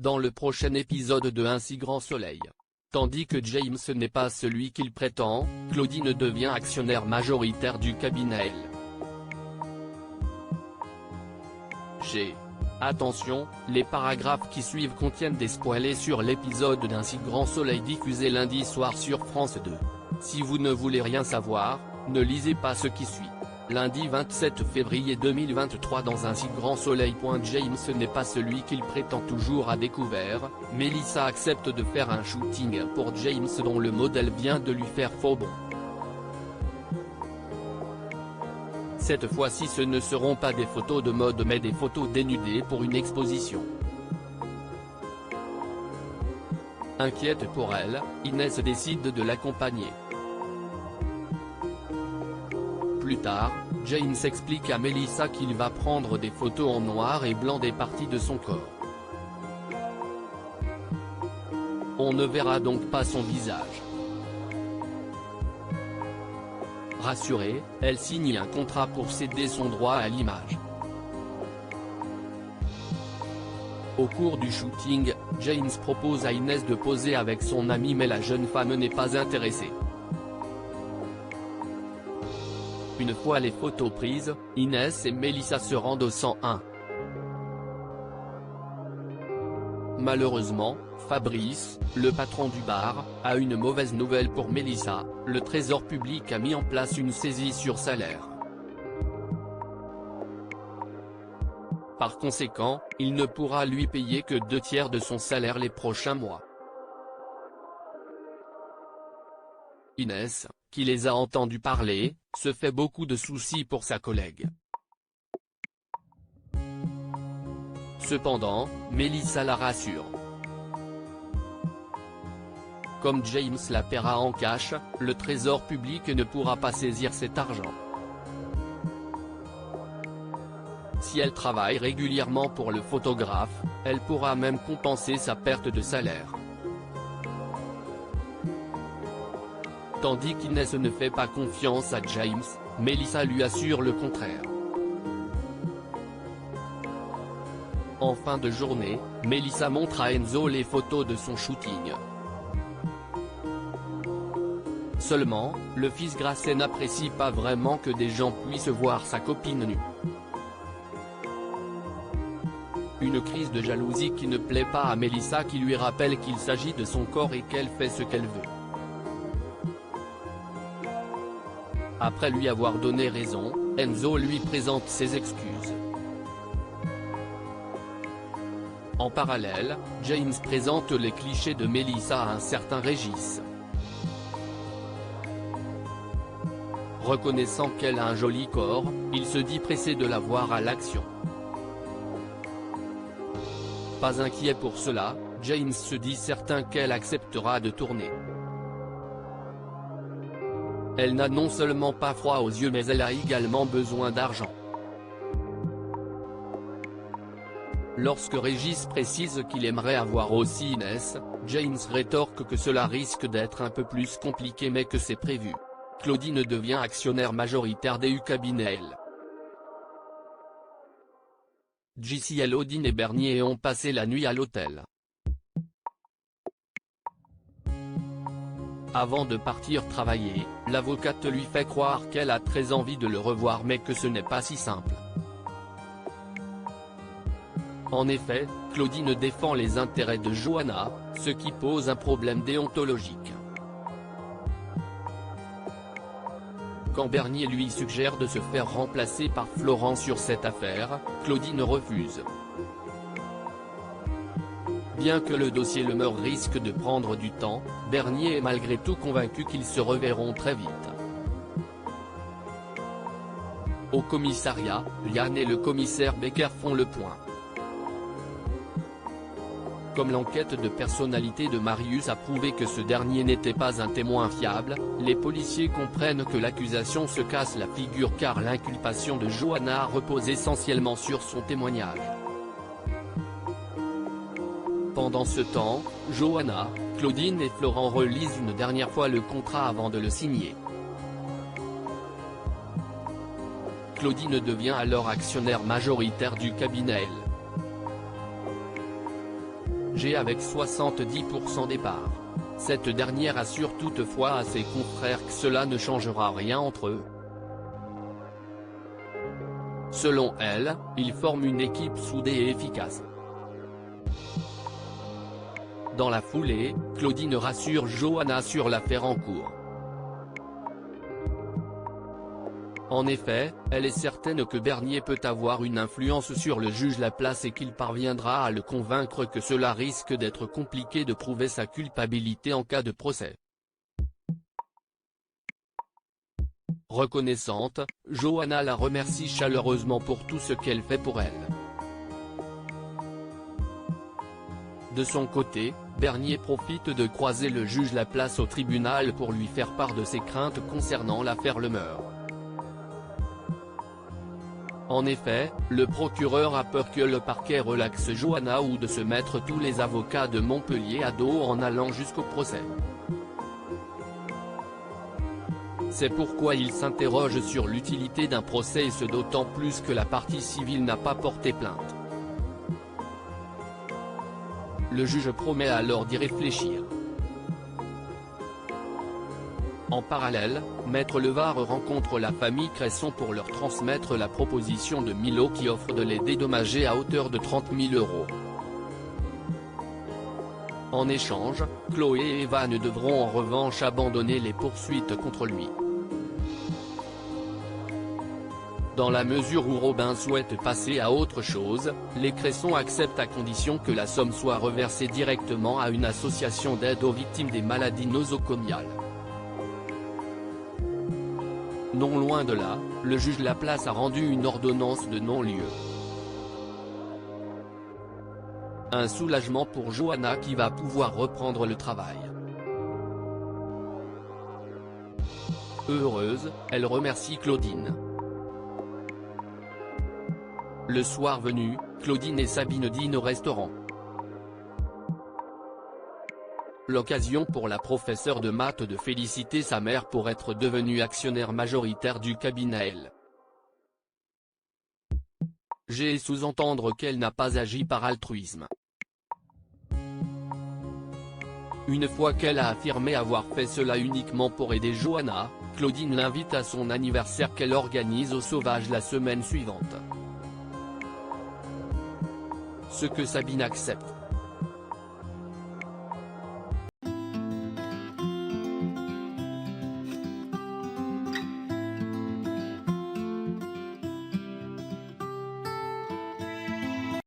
dans le prochain épisode de Un si grand soleil. Tandis que James n'est pas celui qu'il prétend, Claudine devient actionnaire majoritaire du cabinet L. G. Attention, les paragraphes qui suivent contiennent des spoilers sur l'épisode d'Un si grand soleil diffusé lundi soir sur France 2. Si vous ne voulez rien savoir, ne lisez pas ce qui suit. Lundi 27 février 2023 dans Un si grand soleil. James n'est pas celui qu'il prétend toujours à découvert, Melissa accepte de faire un shooting pour James dont le modèle vient de lui faire faux bond. Cette fois-ci ce ne seront pas des photos de mode mais des photos dénudées pour une exposition. Inquiète pour elle, Inès décide de l'accompagner. Plus tard, James explique à Melissa qu'il va prendre des photos en noir et blanc des parties de son corps. On ne verra donc pas son visage. Rassurée, elle signe un contrat pour céder son droit à l'image. Au cours du shooting, James propose à Inès de poser avec son amie mais la jeune femme n'est pas intéressée. Une fois les photos prises, Inès et Melissa se rendent au 101. Malheureusement, Fabrice, le patron du bar, a une mauvaise nouvelle pour Melissa, le trésor public a mis en place une saisie sur salaire. Par conséquent, il ne pourra lui payer que 2/3 de son salaire les prochains mois. Inès, qui les a entendus parler, se fait beaucoup de soucis pour sa collègue. Cependant, Melissa la rassure. Comme James la paiera en cash, le trésor public ne pourra pas saisir cet argent. Si elle travaille régulièrement pour le photographe, elle pourra même compenser sa perte de salaire. Tandis qu'Inès ne fait pas confiance à James, Melissa lui assure le contraire. En fin de journée, Melissa montre à Enzo les photos de son shooting. Seulement, le fils Grasset n'apprécie pas vraiment que des gens puissent voir sa copine nue. Une crise de jalousie qui ne plaît pas à Melissa qui lui rappelle qu'il s'agit de son corps et qu'elle fait ce qu'elle veut. Après lui avoir donné raison, Enzo lui présente ses excuses. En parallèle, James présente les clichés de Melissa à un certain Régis. Reconnaissant qu'elle a un joli corps, il se dit pressé de la voir à l'action. Pas inquiet pour cela, James se dit certain qu'elle acceptera de tourner. Elle n'a non seulement pas froid aux yeux mais elle a également besoin d'argent. Lorsque Régis précise qu'il aimerait avoir aussi Inès, James rétorque que cela risque d'être un peu plus compliqué mais que c'est prévu. Claudine devient actionnaire majoritaire du cabinet L. JCL, Odine et Bernier ont passé la nuit à l'hôtel. Avant de partir travailler, l'avocate lui fait croire qu'elle a très envie de le revoir mais que ce n'est pas si simple. En effet, Claudine défend les intérêts de Johanna, ce qui pose un problème déontologique. Quand Bernier lui suggère de se faire remplacer par Florent sur cette affaire, Claudine refuse. Bien que le dossier Lemeur risque de prendre du temps, Bernier est malgré tout convaincu qu'ils se reverront très vite. Au commissariat, Yann et le commissaire Becker font le point. Comme l'enquête de personnalité de Marius a prouvé que ce dernier n'était pas un témoin fiable, les policiers comprennent que l'accusation se casse la figure car l'inculpation de Johanna repose essentiellement sur son témoignage. Pendant ce temps, Johanna, Claudine et Florent relisent une dernière fois le contrat avant de le signer. Claudine devient alors actionnaire majoritaire du cabinet L. G avec 70% des parts. Cette dernière assure toutefois à ses confrères que cela ne changera rien entre eux. Selon elle, ils forment une équipe soudée et efficace. Dans la foulée, Claudine rassure Johanna sur l'affaire en cours. En effet, elle est certaine que Bernier peut avoir une influence sur le juge Laplace et qu'il parviendra à le convaincre que cela risque d'être compliqué de prouver sa culpabilité en cas de procès. Reconnaissante, Johanna la remercie chaleureusement pour tout ce qu'elle fait pour elle. De son côté, Bernier profite de croiser le juge Laplace au tribunal pour lui faire part de ses craintes concernant l'affaire Lemerre. En effet, le procureur a peur que le parquet relaxe Johanna ou de se mettre tous les avocats de Montpellier à dos en allant jusqu'au procès. C'est pourquoi il s'interroge sur l'utilité d'un procès et ce d'autant plus que la partie civile n'a pas porté plainte. Le juge promet alors d'y réfléchir. En parallèle, Maître Levard rencontre la famille Cresson pour leur transmettre la proposition de Milo qui offre de les dédommager à hauteur de 30 000 €. En échange, Chloé et Evan devront en revanche abandonner les poursuites contre lui. Dans la mesure où Robin souhaite passer à autre chose, les Cresson acceptent à condition que la somme soit reversée directement à une association d'aide aux victimes des maladies nosocomiales. Non loin de là, le juge Laplace a rendu une ordonnance de non-lieu. Un soulagement pour Johanna qui va pouvoir reprendre le travail. Heureuse, elle remercie Claudine. Le soir venu, Claudine et Sabine dînent au restaurant. L'occasion pour la professeure de maths de féliciter sa mère pour être devenue actionnaire majoritaire du cabinet L. G et sous-entendre qu'elle n'a pas agi par altruisme. Une fois qu'elle a affirmé avoir fait cela uniquement pour aider Johanna, Claudine l'invite à son anniversaire qu'elle organise au Sauvage la semaine suivante. Ce que Sabine accepte.